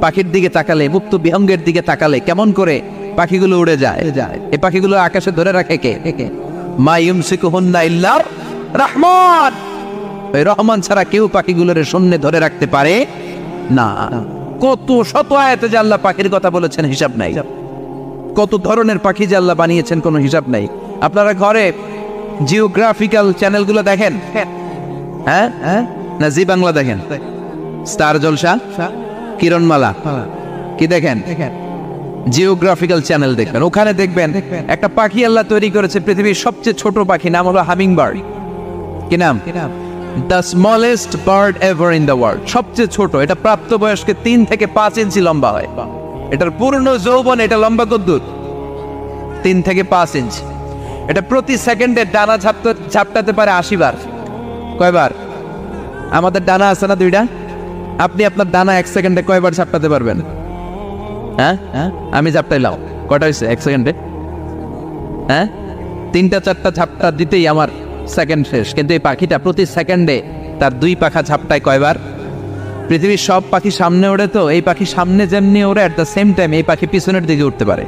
পাখির দিকে তাকালে, মুক্ত বিহঙ্গের দিকে তাকালে কেমন করে পাখিগুলো উড়ে যায়। এই পাখিগুলো আকাশে ধরে রাখে কে? মা ইউমসিকুহুন্না ইল্লা রহমান। ওই রহমান ছাড়া কেউ পাখিগুলোর শূন্যে ধরে রাখতে পারে না। কত শত আয়াতে যে আল্লাহ পাখির কথা বলেছেন হিসাব নাই। কত ধরনের পাখি যে আল্লাহ বানিয়েছেন কোনো হিসাব নাই। আপনারা ঘরে জিওগ্রাফিক্যাল চ্যানেলগুলো দেখেন? হ্যাঁ, না জি বাংলা দেখেন? স্টার জলসা, কিরণমালা কি দেখেন? জিওগ্রাফিক্যাল চ্যানেল দেখবেন। ওখানে দেখবেন একটা পাখি আল্লাহ তৈরি করেছে, পৃথিবীর সবচেয়ে ছোট পাখি, নাম হলো হামিং বার্ড। কি নাম? The smallest bird ever in the world. সবচেয়ে ছোট। এটা প্রাপ্তবয়স্কে 3 থেকে 5 ইঞ্চি লম্বা হয়। এটার পূর্ণ যৌবন এটা লম্বা কদ্দুর 3 থেকে 5 ইঞ্চি। এটা প্রতি সেকেন্ডে ডানা ঝাপটাতে পারে 80 বার। কয়বার? আমাদের ডানা আছে না 2টা? আপনি আপনার ডানা 1 সেকেন্ডে কয়বার ঝাপটাতে পারবেন? হ্যাঁ, আমি ঝাপটাইলাম। কয়টা হয়েছে 1 সেকেন্ডে? হ্যাঁ, 3টা-4টা ঝাপটা দিতেই আমার সেকেন্ড শেষ। কিন্তু এই পাখিটা প্রতি সেকেন্ডে তার 2 পাখা ঝাপটায় কয়বার? পৃথিবীর সব পাখি সামনে ওড়ে, তো এই পাখি সামনে যেমনি ওড়ে, এট দ্য সেম টাইম এই পাখি পিছনের দিকে উঠতে পারে।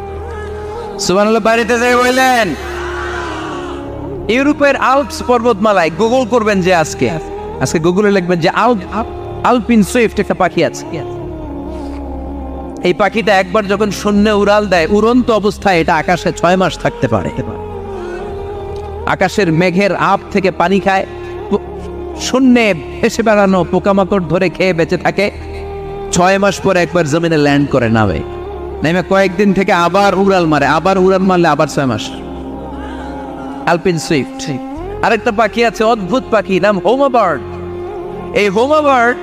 সুবহানাল্লাহ। বাড়িতে যাই বললেন ইউরোপের আল্পস পর্বতমালায় গুগল করবেন যে আজকে গুগলে লিখবেন যে আলপিন সুইফট একটা পাখি আছে। এই পাখিটা একবার যখন শূন্যে উড়াল দেয়, উড়ন্ত অবস্থায় এটা আকাশে 6 মাস থাকতে পারে। আকাশের মেঘের আপ থেকে পানি খায়, শূন্যে ভেসে বেড়ানো পোকামাকড় ধরে খেয়ে বেঁচে থাকে। 6 মাস পরে একবার জমিনে ল্যান্ড করে, নামে কয়েকদিন থেকে আবার উড়াল মারে, আবার উড়াল মারলে আবার 6 মাস। আলপিন সুইফট। আরেকটা পাখি আছে, অদ্ভুত পাখি, নাম হোমা বার্ড। এই হোমা বার্ড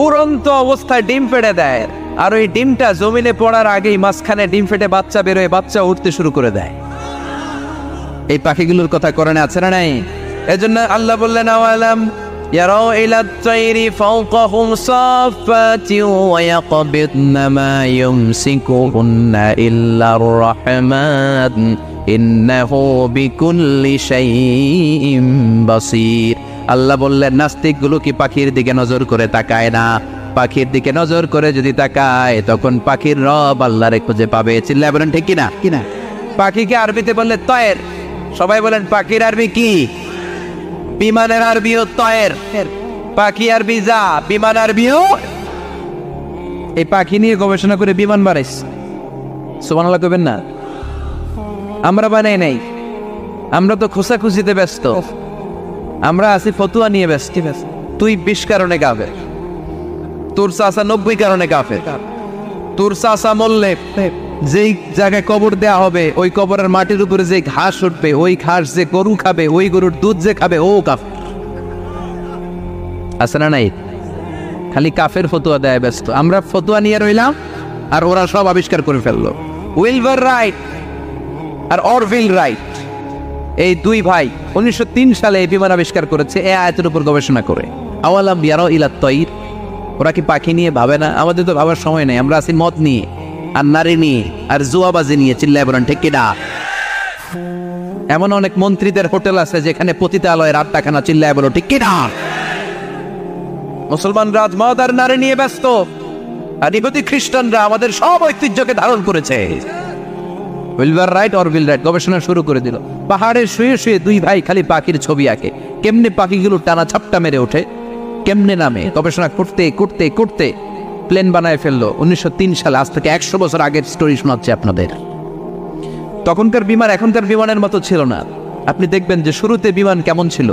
উড়ন্ত অবস্থায় ডিম ফেটে দেয়, আর ওই ডিমটা জমিনে পড়ার আগেই মাঝখানে ডিম ফেটে বাচ্চা বেরোয়, বাচ্চা উঠতে শুরু করে দেয়। এই পাখিগুলোর কথা কোরআনে আছে না নাই? এজন্য আল্লাহ বললেন আওয়ালাম ইয়ারাউ ইলাত তাইরি ফাওকাহুম সাফাতিন ওয়া ইয়াকবিদনা মা ইউমসিকুহুন্না ইল্লার রাহমান ইন্নাহু বিকুল্লি শাইইন বাসীর। আল্লাহ বললেন নাস্তিকগুলো কি পাখির দিকে নজর করে তাকায় না? পাখির দিকে নজর করে যদি তাকায় তখন পাখির রব আল্লাহরে খুঁজে পাবে। চিল্লায় বলেন ঠিক কিনা? পাখিকে আরবিতে বললে তয়ের। সবাই বলেন পাখির আরবি কি? বিমানের আরবিও তয়ের। পাখি আরবি যা, বিমান আরবিও। এই পাখি নিয়ে গবেষণা করে বিমান বানাইছে। সুবহানাল্লাহ কইবেন না? আমরা বানাই নাই, আমরা তো খোঁজাখুঁজিতে ব্যস্ত। আমরা আছি ফতুয়া নিয়ে ব্যস্ত। তুই 20 কারণে কাফের, তোর চাচা 90 কারণে কাফের। তোর চাচা মরলে যেই জায়গায় কবর দেয়া হবে, ওই কবরের মাটির উপরে যে ঘাস উঠবে, ওই ঘাস যে গরু খাবে, ওই গরুর দুধ যে খাবে, ও কাফের। আছে না নাই? খালি কাফের ফতুয়া দেয় ব্যস্ত। আমরা ফতুয়া নিয়ে রইলাম, আর ওরা সব আবিষ্কার করে ফেললো। উইলবার রাইট আর অরভিল রাইট, এই 2 ভাই 1903 সালে এই বিমান আবিষ্কার করেছে এই আয়াতের উপর গবেষণা করে। আওয়ালাম ইয়ারাউ ইলাত তাইর। ওরা কি পাখি নিয়ে ভাবে না? আমাদের তো ভাবার সময় নেই। আমরা আছি মদ নিয়ে, আর নারী নিয়ে, আর জুয়াবাজি নিয়ে। চিল্লায় বলেন ঠিক কিনা? এমন অনেক মন্ত্রীদের হোটেল আছে যেখানে পতিতালয়ের আড্ডাখানা। চিল্লায় বলো ঠিক কিনা? মুসলমানরা আজ মদ আর নারী নিয়ে ব্যস্ত, আর ইহুদি খ্রিস্টানরা আমাদের সব ঐতিহ্যকে ধারণ করেছে। উইলবার রাইট অরভিল রাইট গবেষণা শুরু করে দিল। পাহাড়ে শুয়ে শুয়ে 2 ভাই খালি পাখির ছবি আঁকে, কেমনে পাখিগুলো টানা ছাপটা মেরে ওঠে, কেমনে নামে। গবেষণা করতে করতে করতে প্লেন বানায় ফেললো 1903 সালে। আজ থেকে 100 বছর আগের স্টোরি শোনাচ্ছে আপনাদের। তখনকার বিমান এখনকার বিমানের মতো ছিল না। আপনি দেখবেন যে শুরুতে বিমান কেমন ছিল।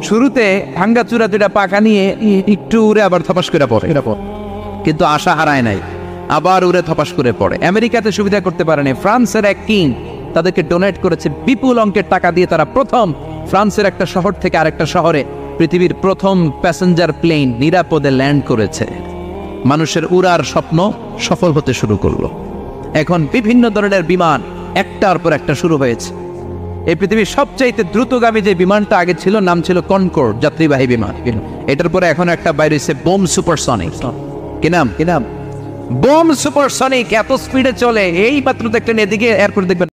শুরুতে ভাঙ্গাচুরা 2টা পাখা নিয়ে একটু উড়ে আবার থপাস করে পড়ে, কিন্তু আশা হারায় নাই, আবার উড়ে থপাস করে পড়ে। আমেরিকাতে সুবিধা করতে পারেনি। ফ্রান্সের এক কিং তাদেরকে ডোনেট করেছে বিপুল অঙ্কের টাকা দিয়ে। তারা প্রথম ফ্রান্সের একটা শহর থেকে আরেকটা শহরে পৃথিবীর প্রথম প্যাসেঞ্জার প্লেন নিরাপদে ল্যান্ড করেছে। মানুষের উড়ার স্বপ্ন সফল হতে শুরু করলো। এখন বিভিন্ন ধরনের বিমান একটার পর একটা শুরু হয়েছে। এই পৃথিবীর সবচাইতে দ্রুতগামী যে বিমানটা আগে ছিল, নাম ছিল কনকর্ড, যাত্রীবাহী বিমান। এটার পরে এখন একটা বাইরে হচ্ছে বোম সুপারসনিক। কি নাম? Bomb supersonic. এত স্পিডে চলে। এই মাত্র দেখলেন এদিকে এয়ারপোর্ট দেখবেন